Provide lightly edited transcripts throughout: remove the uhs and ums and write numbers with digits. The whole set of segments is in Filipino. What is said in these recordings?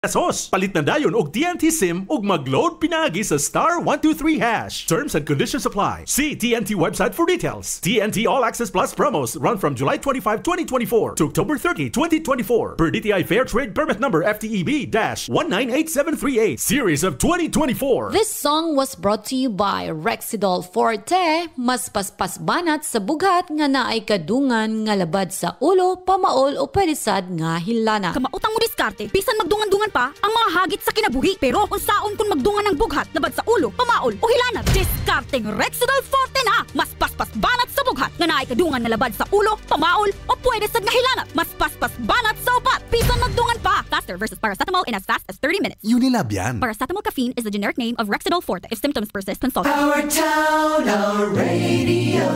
pesos. Palit na dayon og TNT SIM ug mag-load pinagi sa *123#. Terms and conditions apply. See TNT website for details. TNT All Access Plus promos run from July 25, 2024 to October 30, 2024 per DTI Fair Trade Permit number FTEB-198738 series of 2024. This song was brought to you by Rexidol Forte, mas paspas banat sa bugat nga naay kadungan nga labad sa ulo, pamaol o perisad nga hilana. Kamautang mo diskarte, bisan magdungan-dungan pa ang mga hagit sa kinabuhi. Pero unsaon kung magdungan ng bughat labad sa ulo, pamaol o hilana, diskarteng Rexidol Forte na mas paspas banat sa bughat nga naay kadungan na labad sa ulo, pamaol o pwede sad nga hilana, mas paspas banat sa upat, bisan magdungan pa. Faster versus paracetamol in as fast as 30 minutes. Unilab yan. Paracetamol caffeine is the generic name of Rexidol Forte. If symptoms persist, consult. Our town, our radio,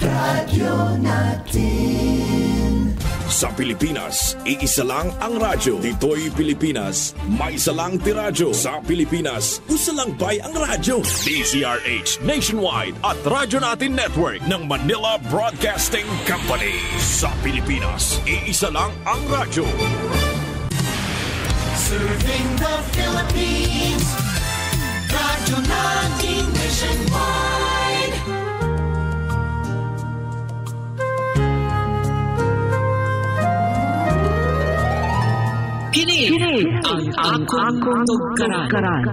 radyo natin. Sa Pilipinas, iisa lang ang radyo. Dito'y Pilipinas, may isa lang tiradyo. Sa Pilipinas, usa lang bay ang radyo. DZRH Nationwide at Radyo Natin Network ng Manila Broadcasting Company. Sa Pilipinas, iisa lang ang radyo. Serving the Philippines, radyo natin nationwide. Kini ang akong tugkaran.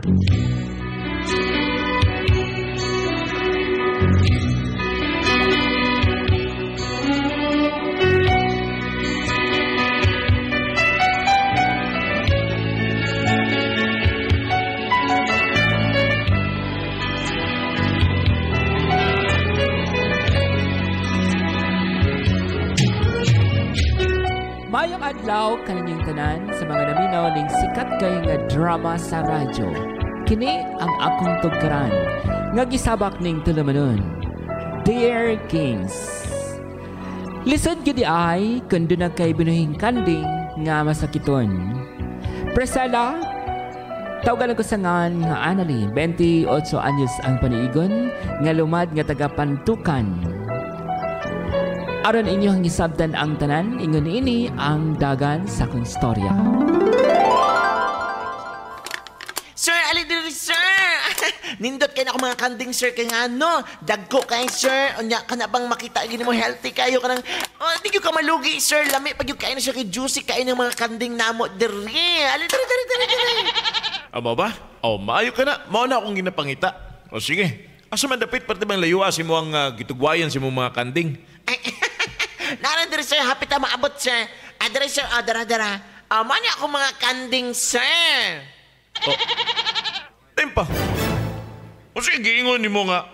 Mayong adlaw kaninyong tanan sa mga naminaw ning sikat kay nga drama sa radyo. Kini ang akong tugkaran nga gisabak ning tulumanon. Dear Kings. Listen gyud ay kun dunay kay binuhing kanding nga masakiton. Presala tawgan ko sa ngan nga Anali, 28 anyos ang paniigon nga lumad nga taga-Pantukan. Aron inyong gisabtan ang tanan, ingon ini ang dagan sa kong storya. Sir, ali diri sir. Nindot kay na ako mga kanding sir kay ngano, dagko kay sir. Unya ka na bang makita gini mo healthy kayo kanang di ka malugi sir. Lami pag yung kain na siya kay juicy kain ng mga kanding namo diri. Ali diri. Amo ba? Maayo ka na. Mao na akong ginapangita. O sige. Asa man dapit parte bang layuwa si mo ang gitugwayan si mo mga kanding? Naran diri sir, hapit na maabot sir. Diri sir, dara. Mani ako mga kanding sir. Tempa. O sige, giingon ni mo nga,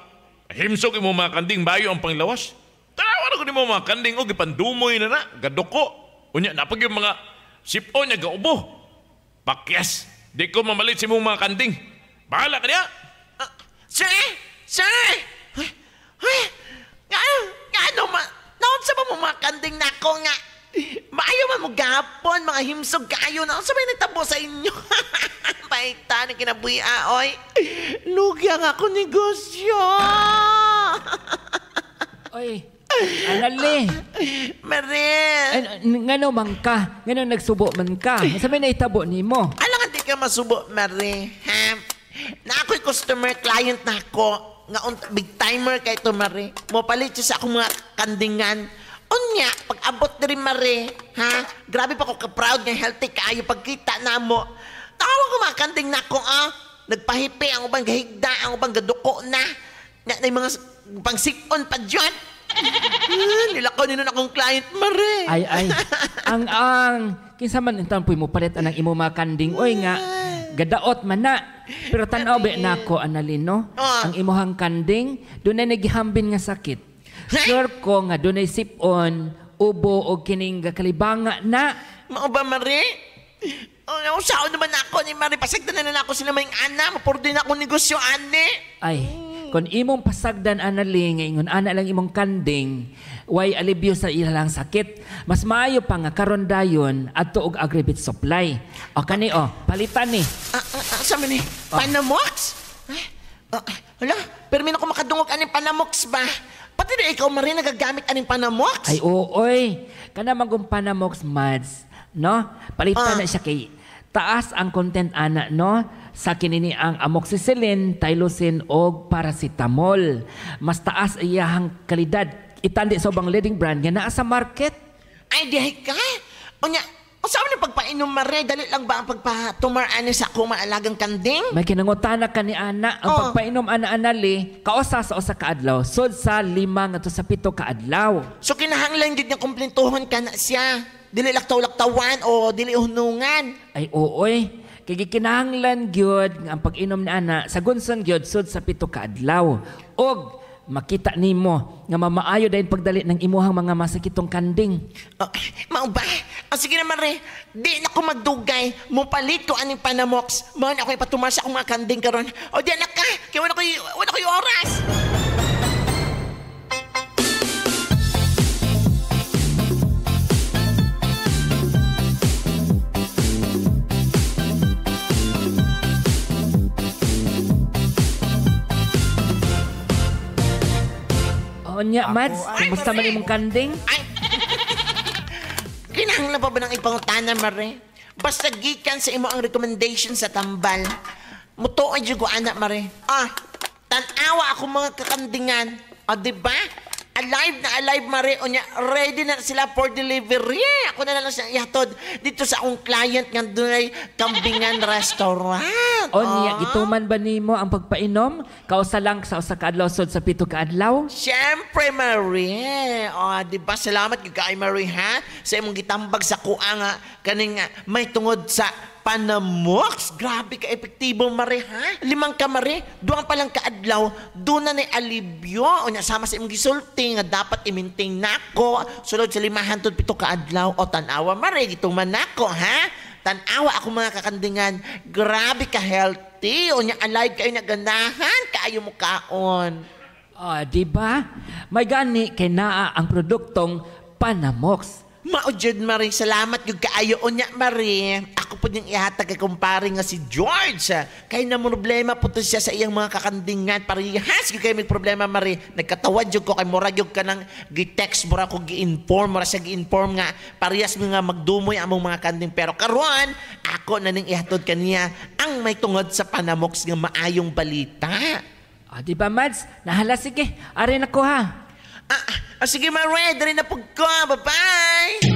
himsog mo mga kanding bayo ang panglawas. Tarawan ako ni mo mga kanding o gipandumoy na gadoko. Unya, napag yung mga sipo niya gaubo. Pakyas, di ko mamalit si mo mga kanding. Bahala ka niya. Sir! Nga naon sa mo mga kanding na ako nga. Maayo man mo gapon, mga himsog kayo. Naon sa may nagtabo sa inyo. Paita na kinabuhi oy. Lugi ang ako negosyo. Oy, Anali. Maril. Ngano man ka? Ngano nagsubo man ka? Sa may naitabo ni mo? Alang di ka masubo, Maril. Na ako'y customer client na ako. Nga big timer kay to Mare. Mo palit siya sa akong mga kandingan. Unya, pag abot na rin Mare, grabe pa ko ka-proud nga healthy kaayo pagkita na mo. Tawag ko mga kanding na ako, nagpahipi ang ubang gahigda, ang ubang gaduko na. Na mga pangsikon pa dyan. Nilakaw nino na akong client Mare. Ay. ang kinsa man intampoy mo palit anang imo mga kanding. Oy nga, gadaot man na. Pero tanaw ba na ako, Annalyn, no? Ang imuhang kanding, doon ay naghihambin nga sakit. Sure ko nga doon ay sipon, ubo o kining kalibanga na. Mao ba, Mari? Saan naman ako ni Mari? Pasagdan na ako sila may ana. Mapuro din ako negosyo, ane. Ay, kung imong pasagdan, Annalyn, ngayon ana lang imong kanding, way alibyo sa ilang sakit. Mas maayo pa nga karon dayon adto og agribit supply. O kani palitan ni. Sa man ni? Panamox? Hala, pero min ako makadungog aning Panamox ba? Pati na ikaw Marie nagagamit aning Panamox? Ay oy, kana magong Panamox mads, no? Palitan na siya kay taas ang content ana no sa kinini ang amoxicillin, tylosin o paracetamol. Mas taas iyahang kalidad itandi sa ubang leading brand nga naa sa market. Ay, dihay ka. Unya, saan ni pagpainom, Mare? Dali lang ba ang pagpatumaraan sa akong maalagang kanding? May kinangutana ka ni ana ang pagpainom ana-anali kausa sa usa ka adlaw sud sa 5 ngadto sa 7 ka adlaw. So kinahanglan jud nga kumplentuhon ka na siya. Dili laktaw-laktawan o dili hunungan. Ay ooy. Kay gikinahanglan gyud nga ang pag-inom ni ana sa gunson gyud sud sa 7 ka adlaw. Og makita nimo nga mamaayo dahil pagdali ng imuhang mga masakitong kanding. Mao ba? Sige na, Mare. Di na ko magdugay. Mupalit ko aning Panamox. Man ako ipatumar sa akong mga kanding karon. O di anak ka. Kaya wala ko yung oras. Onya, Mads, kumusta man imong kanding? Ay! Kinahanglan pa ba ng ipangutana, Mare? Basta gikan sa imo ang recommendation sa tambal. Mutuoy jud ko, anak, Mare. Tanawa ako mga kakandingan. Diba? Alive na alive, Mare. Onya, ready na sila for delivery. Ako na lang siya ihatod dito sa akong client nga dunay kambingan restaurant. Onya, gituman ba nimo ang pagpainom? Kausa lang sa usa ka adlaw sud sa 7 ka adlaw? Siyempre, Marie. Diba? Salamat kay Marie, ha? Sa imong gitambag sa kuha nga kaning may tungod sa Panamox. Grabe ka epektibo, Marie, ha? 5 ka, Marie. 2 pa lang kaadlaw. Doon na ni alibyo. O niya, sama sa imong gisulti nga dapat i-maintain nako. Sulod sa 5 7 kaadlaw. O tanawa, Marie, gituman nako, ha? Tanawa ako mga kakandingan. Grabe ka healthy. O niya, alive kayo na ganahan. Kaayo mo kaon. Diba? May gani kay naa ang produktong Panamox. Maujud, Marie. Salamat yung kaayo. Unya, Marie. Ako po niyang ihatag kay kumpare nga si George. Kaya na problema po to siya sa iyang mga kakandingan. Parehas yung kayo may problema, Marie. Nagkatawad yung ko kay Morag ka nang gi-text mo ra ko gi-inform. Mora siya gi-inform nga. Parehas mo nga magdumoy among mga kanding. Pero karon ako na ning ihatod kaniya ang may tungod sa Panamox nga maayong balita. Diba, Mads? Nahala, sige. Arin ako, ha? Sige, Marie. Dari na po ko. Bye-bye!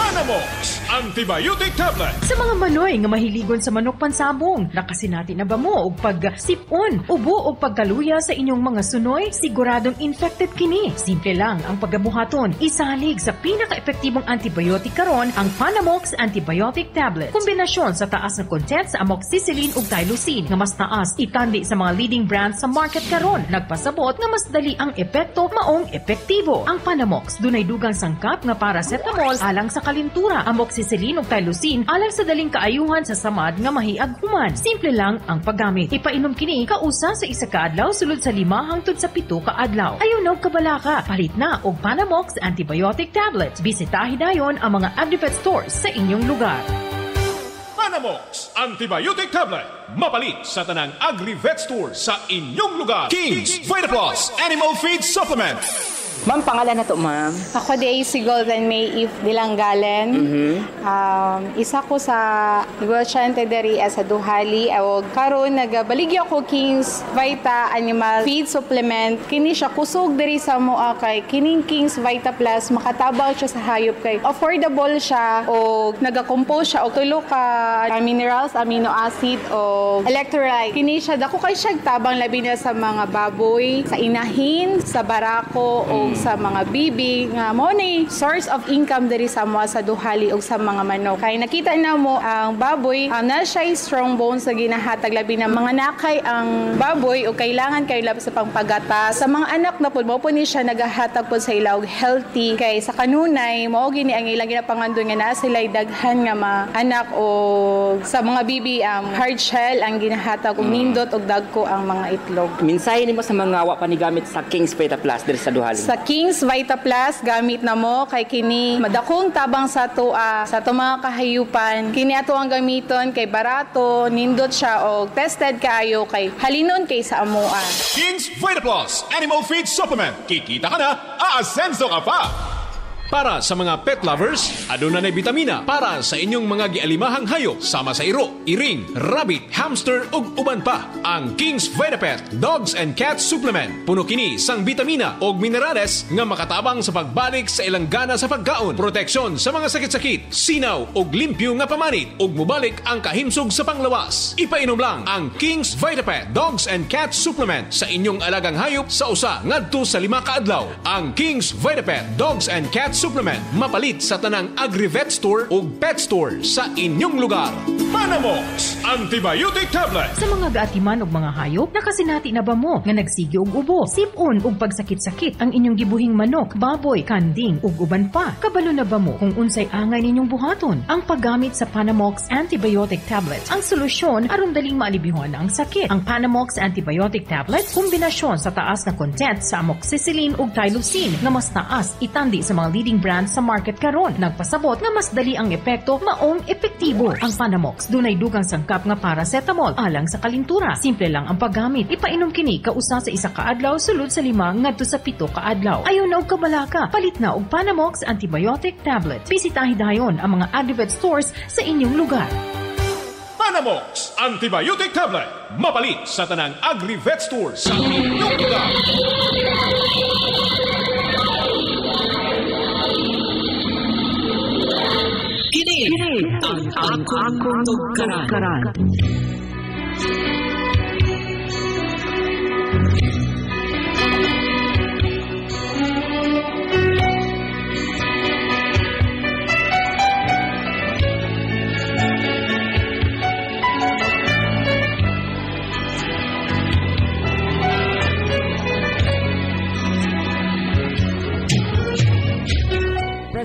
Panamox Antibiotic Tablet. Sa mga manoy nga mahiligon sa manok pansabong, nakasinati na ba mo og pag-sipon, ubo o pagkaluya sa inyong mga sunoy? Siguradong infected kini. Simple lang ang paggabuhaton. Isalig sa pinaka-epektibong antibiotic karon ang Panamox Antibiotic Tablet. Kombinasyon sa taas na content sa amoxicillin ug tylosin nga mas taas itandi sa mga leading brands sa market karon. Nagpasabot nga mas dali ang epekto maong epektibo. Ang Panamox dunay dugang sangkap nga paracetamol alang sa kalintura, amoxicillin ug tylosin alang sa daling kaayuhan sa samad nga mahiag human. Simple lang ang paggamit. Ipainom kini kausa sa 1 ka adlaw sulod sa 5 hangtod sa 7 ka adlaw. Ayunog kabalaka, palit na og Panamox Antibiotic Tablets. Bisitahin dayon ang mga Agrifet stores sa inyong lugar. Panamox Antibiotic Tablet. Mapalit sa tanang Agri-Vet Store sa inyong lugar. King's Vitaplus Animal Feed Supplement. Ma'am, pangalan na to, ma'am? Ako di si Golden May Eve Dilanggalen. Isa ko sa negosyante diri sa Duhali. Karon nagabaligya ko King's Vita Animal Feed Supplement. Kini siya kusog diri sa moa kay kining King's Vita Plus makatabaw siya sa hayop kay affordable siya o nagakompose siya og tulo ka minerals, amino acid o electrolyte. Kini siya dako kay siya tabang labi na sa mga baboy, sa inahin, sa barako o sa mga bibi nga mo ni source of income diri sa mga sa Duhali o sa mga manok. Kay nakita na mo ang baboy na siya strong bones sa ginahatag labi na mga nakay ang baboy o kailangan kay lab sa pangpagata sa mga anak na pud mo po ni siya nagahatag pud sa ilaw healthy kay sa kanunay mao gini ang ilang ginapangandon nga naa sila daghan nga mga anak o sa mga bibi hard shell ang ginahatag og nindot og dagko ang mga itlog. Minsahe nimo sa mga wa pa ni gamit sa King's Vita Plus diri sa Duhali. Sa King's Vita Plus gamit na mo kay kini madakong tabang sa mga kahayupan. Kini ato ang gamiton kay barato, nindot siya og tested kaayo kay halinon kay sa amuan. King's Vita Plus Animal Feed Supplement. Kikita ka na, aasenso ka pa! Para sa mga pet lovers, aduna na bitamina para sa inyong mga gialimahang hayop sama sa iro, iring, rabbit, hamster ug uban pa. Ang King's VitaPet Dogs and Cats Supplement puno kini sang bitamina ug minerales nga makatabang sa pagbalik sa ilang gana sa pagkaon, proteksyon sa mga sakit-sakit, sinaw ug limpyo nga pamanit ug mubalik ang kahimsog sa panglawas. Ipainom lang ang King's VitaPet Dogs and Cats Supplement sa inyong alagang hayop sa usa ngadto sa 5 ka adlaw. Ang King's VitaPet Dogs and Cats Supplement mapalit sa tanang Agri-Vet Store o Pet Store sa inyong lugar. Panamox Antibiotic Tablet. Sa mga gaatiman og mga hayop, nakasinati na ba mo nga nagsigi og ubo, sipon ug pagsakit-sakit ang inyong gibuhing manok, baboy, kanding ug uban pa? Kabalo na ba mo kung unsay angay ninyong buhaton? Ang paggamit sa Panamox Antibiotic Tablet ang solusyon aron daling maalibihon ang sakit. Ang Panamox Antibiotic Tablet kombinasyon sa taas na content sa amoxicillin ug tylosin nga mas taas itandi sa mga leading brand sa market karon. Nagpasabot nga mas dali ang epekto maong epektibo. Ang Panamox dunay dugang sangkap nga paracetamol alang sa kalintura. Simple lang ang paggamit. Ipainom kini kausa sa 1 ka adlaw sulod sa 5 ngadto sa 7 ka adlaw. Ayaw na og kabalaka, palit na og Panamox Antibiotic Tablet. Bisitahi dayon ang mga Agri-Vet stores sa inyong lugar. Panamox Antibiotic Tablet mapalit sa tanang Agri-Vet Store sa inyong lugar. Kini ang akong tugkaran.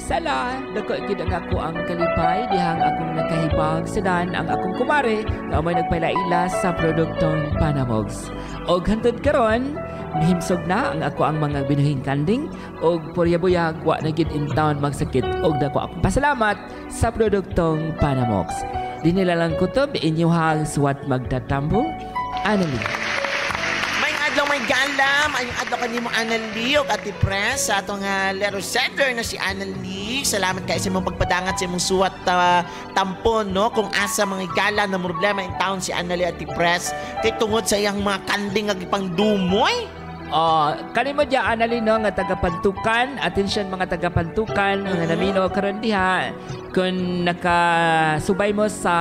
Sala, dako gid ang ako ang kalipay dihang akong nakahibag sedan ang akong kumare nga may nagpailaila sa produktong Panamox. Og hantod karon, mihimsog na ang ako ang mga binuhing kanding og puryabuyag wa na gid in town magsakit og dako akong pasalamat sa produktong Panamox. Dinilalang kutob inyuhang suwat magtatambo. Anali. May galam, ay adlaw kanimo Anali ug Ati Pres sa atong letter sender na si Anali. Salamat kay sa imong pagpadangat sa imong suwat tampon no kung asa mga gala na problema in town si Anali Ati Pres kay tungod sa iyang mga kanding nga gipangdumoy. Kanimo dia Anali no nga tagapantukan, attention mga tagapantukan nga namino karon diha kung nakasubay mo sa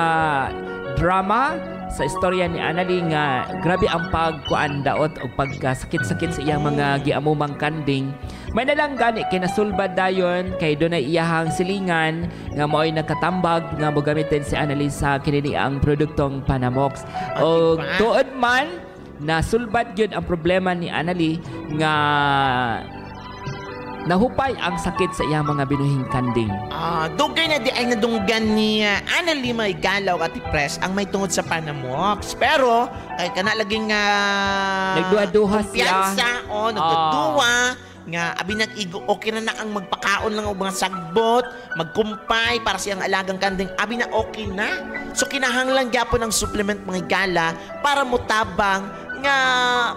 drama sa istorya ni Anali nga grabe ang pagkuan daot o pagkasakit-sakit sa iyang mga giamumang kanding. May nalang gani kay nasulbad dayon kay dunay iyahang silingan nga mo'y nakatambag nga mogamitin si Anali sa kinini ang produktong Panamox. O tuod man nasulbad gyud ang problema ni Anali nga nahupay ang sakit sa iyang mga binuhing kanding. Dugay na di ay nadunggan ni Anali may galaw at Pres ang may tungod sa Panamox. Pero, kay kana laging nagduha-duha siya. Nagduha nga abi nag-igo okay na ang magpakaon lang og mga sagbot, magkumpay para siyang alagang kanding. Abi na okay na. So kinahanglan gyapon ang supplement mga gala para mutabang nga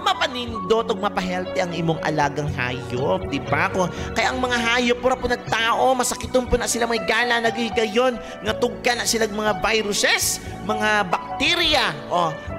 mapanindot ug mapahealthy ang imong alagang hayop, di ba? Kaya ang mga hayop pura po nagtao, masakiton po na sila may gala nagigayon nga tugkan na sila mga viruses, mga bakterya.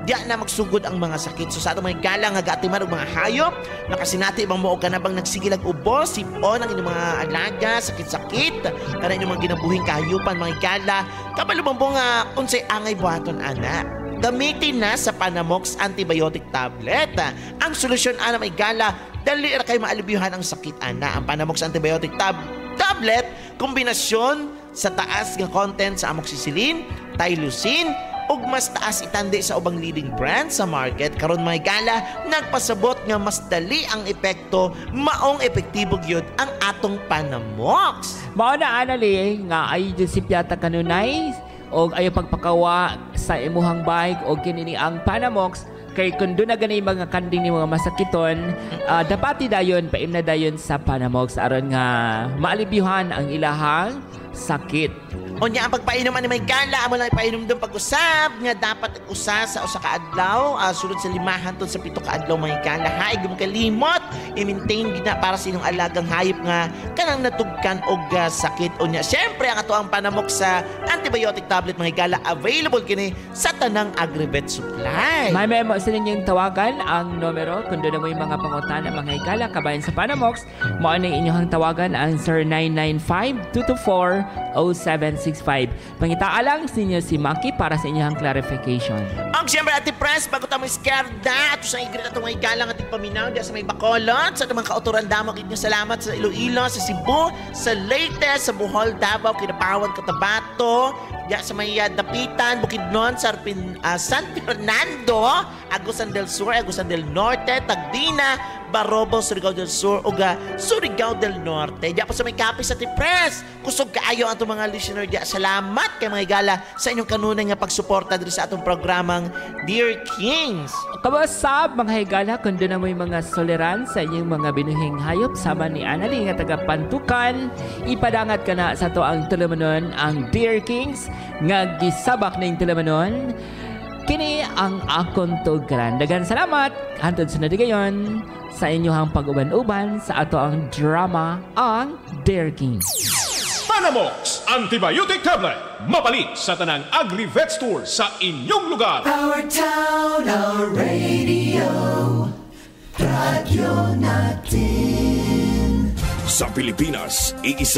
Diya na magsugod ang mga sakit. So sa atong mga gala nga gaatiman og mga hayop, nakasinati ibang muog ka na bang nagsigilag ubos, sipon ang inyong mga alaga, sakit-sakit, kana inyong mga ginabuhing kahayupan mga gala, kabalo bang nga unsay angay buhaton ana. Gamitin na sa Panamox Antibiotic Tablet. Ang solusyon ana may gala, dali ra kay maalibyuhan ang sakit ana. Ang Panamox Antibiotic Tablet, kombinasyon sa taas nga content sa amoxicillin, tylosin, ug mas taas itandi sa ubang leading brand sa market. Karon may gala, nagpasabot nga mas dali ang epekto, maong epektibo gyud ang atong Panamox. Mao na Anali nga ay si piyata kanunay og ayo pagpakawa sa imuhang bike og kinini ang Panamox kay kung doon na ganay mga kanding ni mga masakiton, dapati dayon, paim na dayon sa Panamox aron nga maalibyuhan ang ilahang sakit. O niya, ang pagpainom ani may gala, amo lang ipainom doon pag-usap nga dapat usa sa usa ka adlaw, sulod sa 5 hangtod sa 7 ka adlaw may gala. Ha, igum kalimot, i-maintain gina para sa inyong alagang hayop nga kanang natugkan og sakit. O niya, syempre ang ato ang Panamok sa antibiotic tablet mga gala available kini sa tanang Agrivet Supply. May memo sa ninyong tawagan ang numero kung doon na mo yung mga pangutana mga higala kabayan sa Panamox. Mao na inyong tawagan ang 0995-224-0765. Pangitaa lang sa inyo si Maki para sa inyong clarification. Ang siyempre Ate Press, bago tayo iskerda at sa igrit atong mga galang ating paminaw diya sa may Bacolod, sa itong mga kauturan damo kit nyo salamat sa Iloilo, sa Cebu, sa Leyte, sa Bohol, Davao, Kinapawan, Cotabato, diya sa may Dapitan, Bukidnon, San Fernando, Agusan del Sur, Agusan del Norte, Tagdina, Barobo, Surigao del Sur, uga Surigao del Norte. Diya po sa may Kapis Ate Press, kusog kaayo ang itong mga listener diya. Salamat kay mga gala sa inyong kanunay nga pagsuporta diri sa atong programang Dear Kings. Kabasab mga higala kung doon na mo yung mga soleran sa inyong mga binuhing hayop sama ni Anali nga taga Pantukan, ipadangat ka na sa to ang Tulamanon ang Dear Kings nga gisabak ning Tulamanon. Kini ang akong tugran. Dagan salamat hantod sa nadigayon sa inyong pag-uban-uban sa ato ang drama ang Dear Kings. Panamox Antibiotic Tablet. Mapalit sa tanang Agri-Vet Store sa inyong lugar. Our town, our radio. Radyo natin. Sa Pilipinas, iisa